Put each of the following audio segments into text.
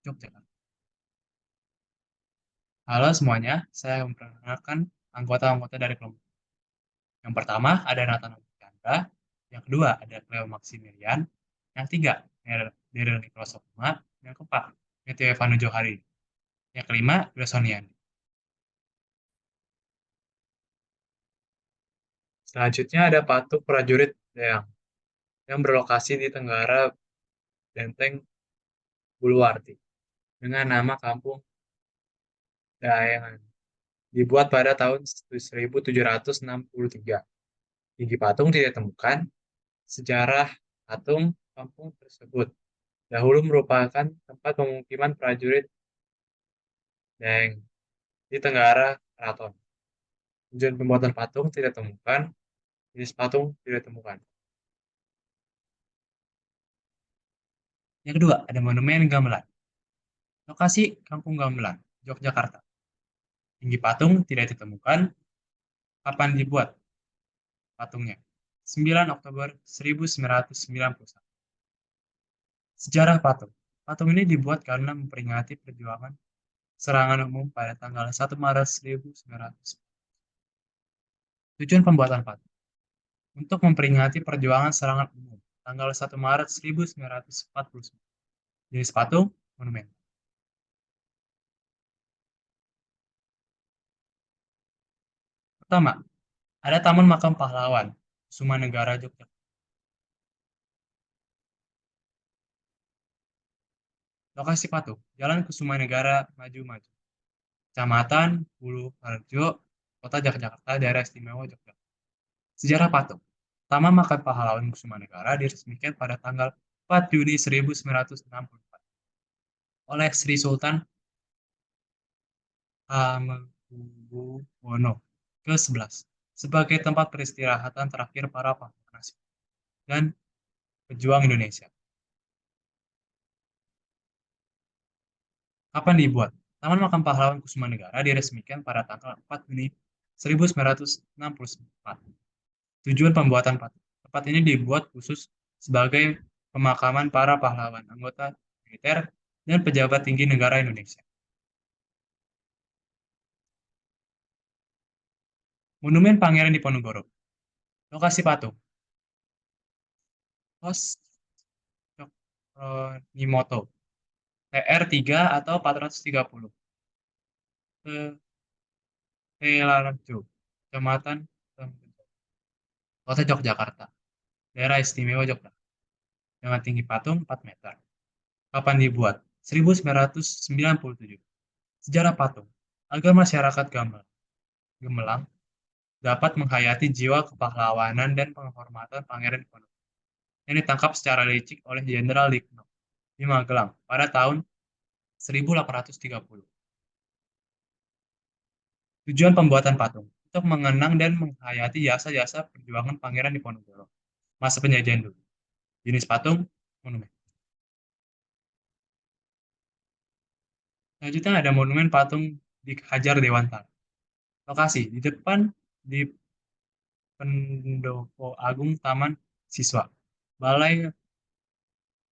Yogyakarta. Halo semuanya, saya memperkenalkan anggota-anggota dari kelompok. Yang pertama ada Nathan Chandra, yang kedua ada Cleo Maximilian, yang ketiga Daryl Nikolosokma, yang keempat Matthew Evanu Johari, yang kelima Gresonian. Selanjutnya ada patung prajurit yang berlokasi di Tenggara Benteng Buluwarti dengan nama Kampung Dayangan. Dibuat pada tahun 1763. Tinggi patung tidak ditemukan. Sejarah patung kampung tersebut dahulu merupakan tempat pemukiman prajurit Deng di Tenggara Keraton. Tujuan pembuatan patung tidak ditemukan. Jenis patung tidak ditemukan. Yang kedua, ada Monumen Gamelan. Lokasi Kampung Gamelan, Yogyakarta. Tinggi patung tidak ditemukan. Kapan dibuat patungnya? 9 Oktober 1991. Sejarah patung. Patung ini dibuat karena memperingati perjuangan serangan umum pada tanggal 1 Maret 1900. Tujuan pembuatan patung. Untuk memperingati perjuangan serangan umum tanggal 1 Maret 1949. Jenis patung, monumen. Pertama, ada Taman Makam Pahlawan, Kusuma Negara, Yogyakarta. Lokasi patung, Jalan Kusuma Negara, Maju-Maju. Kecamatan Bulu Harjo, Kota Yogyakarta, Daerah Istimewa Yogyakarta. Sejarah patung. Taman Makam Pahlawan Kusuma Negara diresmikan pada tanggal 4 Juni 1964 oleh Sri Sultan Hamengkubuwono ke-11 sebagai tempat peristirahatan terakhir para pahlawan nasional dan pejuang Indonesia. Kapan dibuat? Taman Makam Pahlawan Kusuma Negara diresmikan pada tanggal 4 Juni 1964. Tujuan pembuatan patung. Tempat ini dibuat khusus sebagai pemakaman para pahlawan, anggota militer, dan pejabat tinggi negara Indonesia. Monumen Pangeran Diponegoro. Lokasi patung. Pos Cokronimoto. TR3 atau 430. Telarjo. Kecamatan Kota Yogyakarta. Daerah Istimewa Yogyakarta. Dengan tinggi patung 4 meter. Kapan dibuat? 1997. Sejarah patung. Agar masyarakat Gemelang dapat menghayati jiwa kepahlawanan dan penghormatan Pangeran Diponegoro yang ditangkap secara licik oleh Jenderal Ligno di Magelang pada tahun 1830. Tujuan pembuatan patung untuk mengenang dan menghayati jasa-jasa perjuangan Pangeran Diponegoro masa penjajahan dulu. Jenis patung, monumen. Selanjutnya ada monumen patung di Hajar Dewantara. Lokasi di depan di Pendopo Agung Taman Siswa, Balai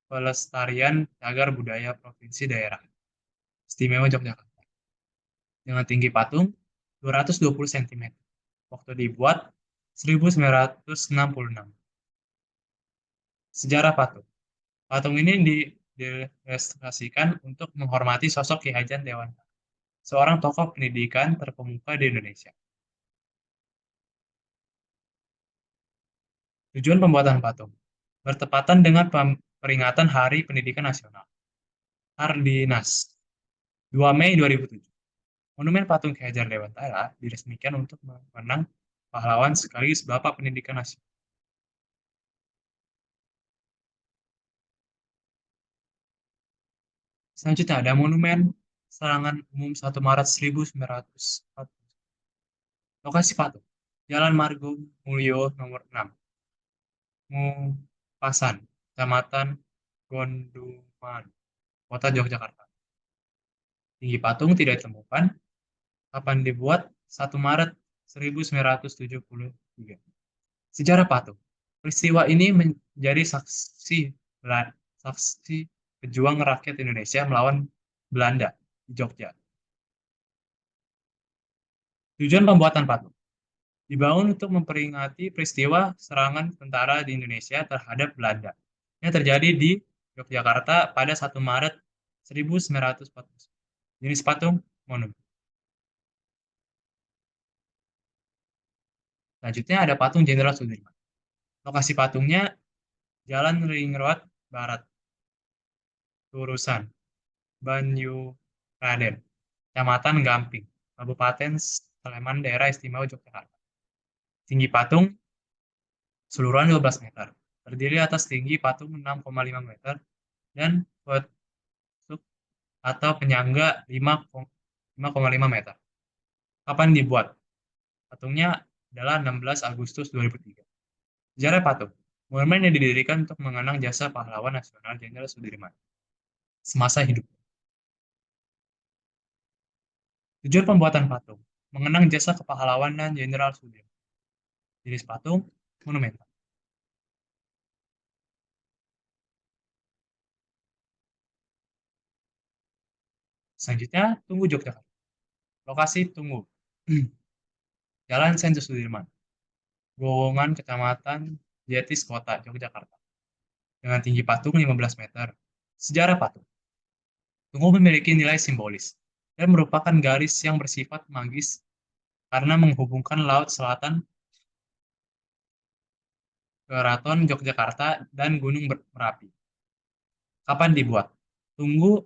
Pelestarian Cagar Budaya Provinsi Daerah Istimewa Yogyakarta. Dengan tinggi patung 220 cm. Waktu dibuat 1966. Sejarah patung. Patung ini direstausikan untuk menghormati sosok Ki Hajar Dewantara, seorang tokoh pendidikan terkemuka di Indonesia. Tujuan pembuatan patung bertepatan dengan peringatan Hari Pendidikan Nasional. Hardinas, 2 Mei 2007. Monumen patung Ki Hajar Dewantara diresmikan untuk mengenang pahlawan sekaligus Bapak Pendidikan Nasional. Selanjutnya ada Monumen Serangan Umum 1 Maret 1940. Lokasi patung, Jalan Margo Mulyo nomor 6, Mupasan, Kecamatan Gondoman, Kota Yogyakarta. Tinggi patung tidak ditemukan. Kapan dibuat? 1 Maret 1973. Sejarah patung. Peristiwa ini menjadi saksi pejuang rakyat Indonesia melawan Belanda di Jogja. Tujuan pembuatan patung dibangun untuk memperingati peristiwa serangan tentara di Indonesia terhadap Belanda yang terjadi di Yogyakarta pada 1 Maret 1940. Jenis patung monumen. Selanjutnya ada patung Jenderal Sudirman. Lokasi patungnya Jalan Ring Road Barat, Turusan, Banyuraden, Kecamatan Gamping, Kabupaten Sleman, Daerah Istimewa Yogyakarta. Tinggi patung keseluruhan 12 meter. Terdiri atas tinggi patung 6,5 meter dan petuk atau penyangga 5,5 meter. Kapan dibuat? Patungnya adalah 16 Agustus 2003. Sejarah patung. Monumen yang didirikan untuk mengenang jasa pahlawan nasional Jenderal Sudirman semasa hidup. Tujuan pembuatan patung. Mengenang jasa kepahlawanan Jenderal Sudirman. Jenis patung monumental. Selanjutnya, Tunggu Yogyakarta. Lokasi Tunggu. Jalan Senju Sudirman. Gowongan Kecamatan Jetis Kota, Yogyakarta. Dengan tinggi patung 15 meter. Sejarah patung. Tunggu memiliki nilai simbolis dan merupakan garis yang bersifat magis karena menghubungkan Laut Selatan, Keraton Yogyakarta, dan Gunung Merapi. Kapan dibuat? Tunggu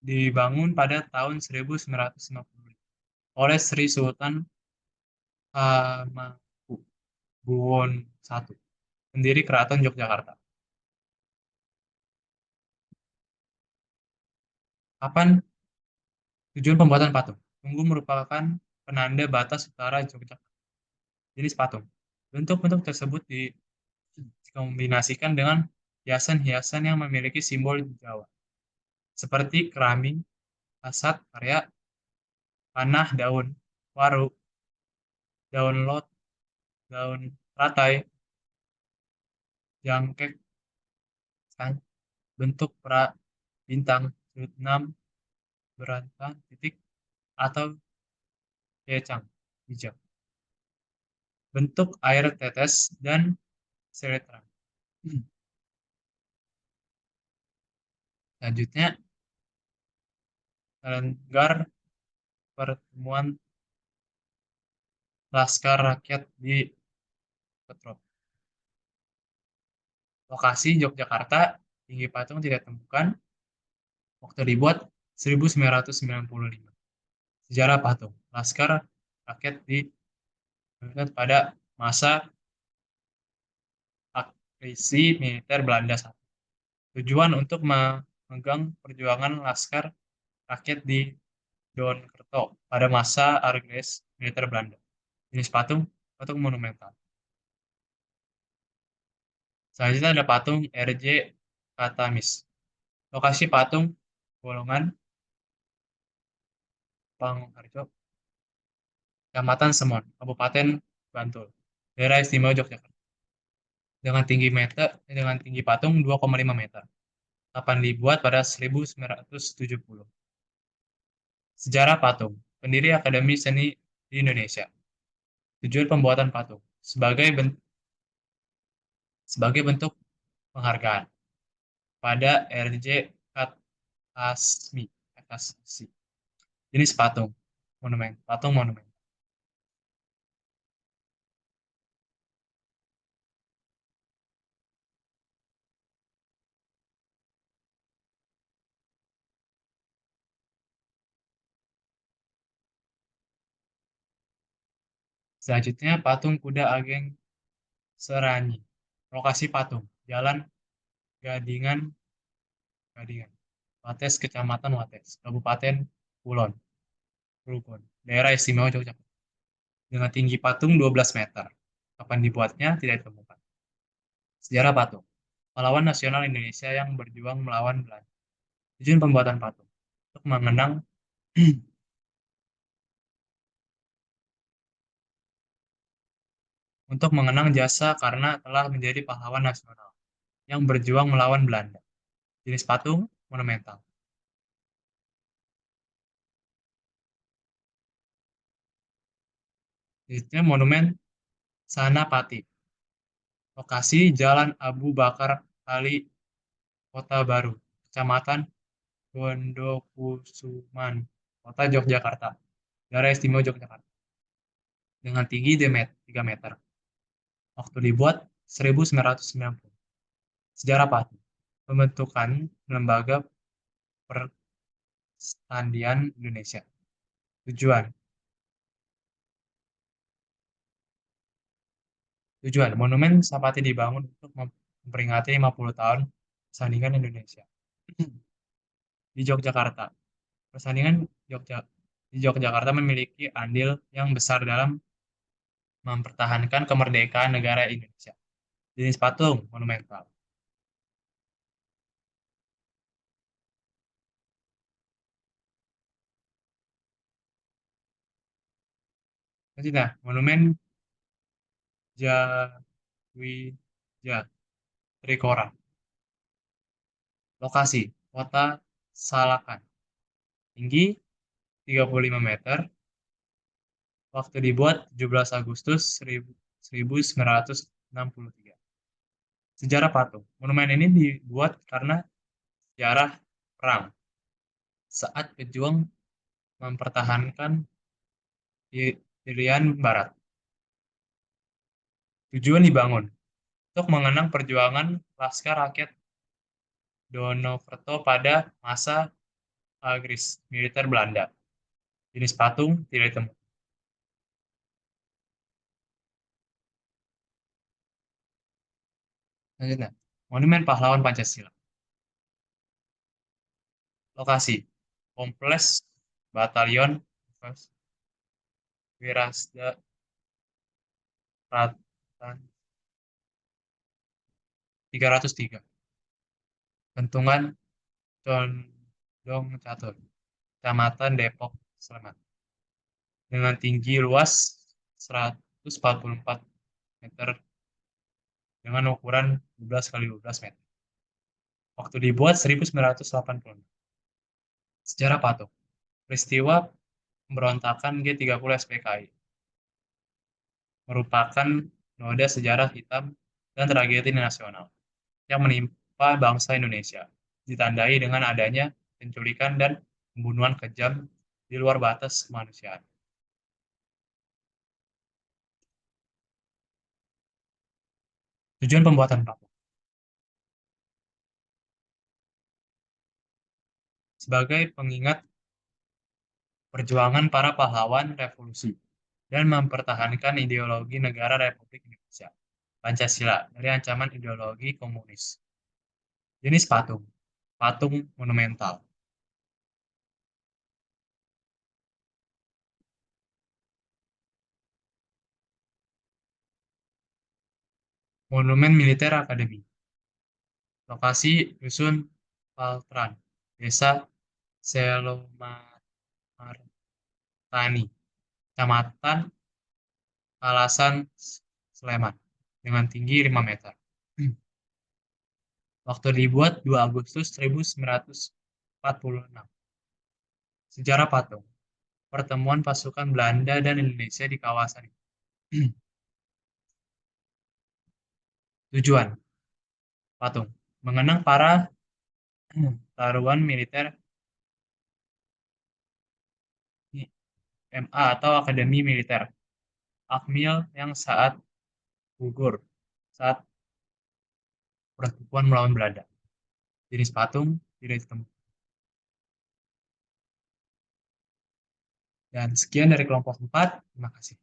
dibangun pada tahun 1950 oleh Sri Sultan Hamengkubuwono I, pendiri Keraton Yogyakarta. Kapan tujuan pembuatan patung? Tunggu merupakan penanda batas utara Yogyakarta. Jenis patung. Bentuk-bentuk tersebut dikombinasikan dengan hiasan-hiasan yang memiliki simbol Jawa, seperti keramik, kasat, karya, panah, daun, waru, daun lot, daun ratai, jangkek, bentuk pra bintang, sudut 6, berantai, titik, atau kecang, hijau. Bentuk air tetes dan seletra. Selanjutnya, Kalenggar Pertemuan Laskar Rakyat di Petrop. Lokasi Yogyakarta, tinggi patung tidak ditemukan. Waktu dibuat 1995. Sejarah patung. Laskar Rakyat dibuat pada masa agresi militer Belanda I. Tujuan untuk memegang perjuangan Laskar Rakyat di Donkerto pada masa agresi militer Belanda. Jenis patung, patung monumental. Selanjutnya ada patung RJ Katamis. Lokasi patung golongan Pangharjo, Kecamatan Semon, Kabupaten Bantul, Daerah Istimewa Yogyakarta. Dengan tinggi patung 2,5 meter. Kapan dibuat pada 1970. Sejarah patung. Pendiri Akademi Seni di Indonesia. Tujuan pembuatan patung sebagai bentuk penghargaan pada RJ Katasmi. Jenis patung monumen. Patung monumen. Selanjutnya patung kuda Ageng Seranyi. Lokasi patung. Jalan Gadingan, Gadingan. Wates, Kecamatan Wates, Kabupaten Kulon, Kulon, Daerah Istimewa Yogyakarta. Dengan tinggi patung 12 meter. Kapan dibuatnya tidak ditemukan. Sejarah patung. Pahlawan nasional Indonesia yang berjuang melawan Belanda. Tujuan pembuatan patung. Untuk mengenang untuk mengenang jasa karena telah menjadi pahlawan nasional yang berjuang melawan Belanda. Jenis patung monumental. Selanjutnya Monumen Sanapati. Lokasi Jalan Abu Bakar Ali, Kota Baru, Kecamatan Gondokusuman, Kota Yogyakarta, Daerah Istimewa Yogyakarta, dengan tinggi 3 meter. Waktu dibuat 1990. Sejarah patung. Pembentukan Lembaga Pertanian Indonesia. Tujuan. Tujuan. Monumen Sapati dibangun untuk memperingati 50 tahun persandingan Indonesia di Yogyakarta. Persandingan Jogja di Yogyakarta memiliki andil yang besar dalam mempertahankan kemerdekaan negara Indonesia. Jenis patung monumental. Selanjutnya, Monumen Jawijaya Trikora. Lokasi, Kota Salakan. Tinggi 35 meter. Waktu dibuat 17 Agustus 1963. Sejarah patung. Monumen ini dibuat karena sejarah perang saat pejuang mempertahankan Irian Barat. Tujuan dibangun untuk mengenang perjuangan Laskar Rakyat Donoverto pada masa agris militer Belanda. Jenis patung tidak ditemukan. Selanjutnya, Monumen Pahlawan Pancasila. Lokasi, Kompleks Batalion Wirasda Ratan 303. Bentungan Condong Catur, Kecamatan Depok, Sleman. Dengan tinggi luas 144 meter dengan ukuran 12 kali 12 meter. Waktu dibuat 1980. Sejarah patung. Peristiwa pemberontakan G30 SPKI merupakan noda sejarah hitam dan tragedi nasional yang menimpa bangsa Indonesia, ditandai dengan adanya penculikan dan pembunuhan kejam di luar batas kemanusiaan. Tujuan pembuatan patung. Sebagai pengingat perjuangan para pahlawan revolusi dan mempertahankan ideologi negara Republik Indonesia, Pancasila, dari ancaman ideologi komunis. Jenis patung. Patung monumental. Monumen Militer Akademi. Lokasi Dusun Paltran, Desa Selomartani, Kecamatan Alasan, Sleman, dengan tinggi 5 meter. Waktu dibuat 2 Agustus 1946. Sejarah patung. Pertemuan pasukan Belanda dan Indonesia di kawasan ini. Tujuan patung. Mengenang para taruhan militer MA atau Akademi Militer Akmil yang saat gugur saat pertempuran melawan Belanda. Jenis patung tidak ditemukan. Dan sekian dari kelompok 4. Terima kasih.